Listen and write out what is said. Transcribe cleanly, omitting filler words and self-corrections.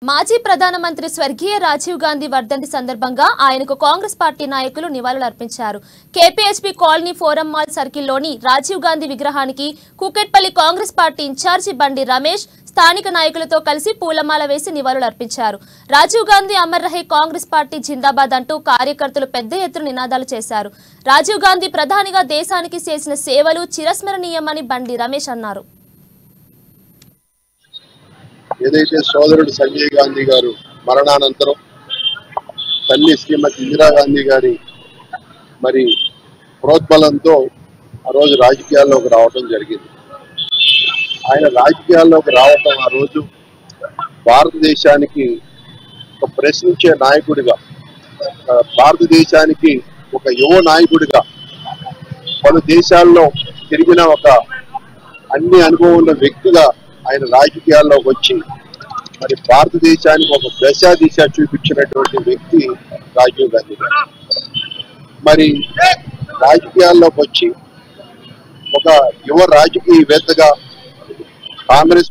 మాజీ ప్రధానమంత్రి స్వర్గీయ రాజీవ్ గాంధీ వర్ధంతి సందర్భంగా ఆయనకు కాంగ్రెస్ పార్టీ నాయకులు నివాళులర్పించారు. కేపీహెచ్బీ కాలనీ ఫోరం మాల్ సర్కిల్లోని రాజీవ్ గాంధీ విగ్రహానికి కూకట్పల్లి కాంగ్రెస్ పార్టీ ఇన్ఛార్జి బండి రమేష్ స్థానిక నాయకులతో కలిసి పూలమాల వేసి నివాళులర్పించారు. రాజీవ్ గాంధీ అమర్ రహే, కాంగ్రెస్ పార్టీ జిందాబాద్ అంటూ కార్యకర్తలు పెద్ద ఎత్తున నినాదాలు చేశారు. రాజీవ్ గాంధీ ప్రధానిగా దేశానికి చేసిన సేవలు చిరస్మరణీయమని బండి రమేష్ అన్నారు. ఏదైతే సోదరుడు సంజయ్ గాంధీ గారు మరణానంతరం తల్లి శ్రీమతి ఇందిరాగాంధీ గారి మరి ప్రోద్బలంతో ఆ రోజు రాజకీయాల్లోకి రావటం జరిగింది. ఆయన రాజకీయాల్లోకి రావటం ఆ రోజు భారతదేశానికి ఒక ప్రశ్నించే నాయకుడిగా, భారతదేశానికి ఒక యువ నాయకుడిగా, పలు దేశాల్లో తిరిగిన ఒక అన్ని అనుభవం ఉన్న వ్యక్తిగా ఆయన రాజకీయాల్లోకి వచ్చి మరి భారతదేశానికి ఒక దశ చూపించినటువంటి వ్యక్తి రాజీవ్ గాంధీ గారు. మరి రాజకీయాల్లోకి వచ్చి ఒక యువ రాజకీయవేత్తగా కాంగ్రెస్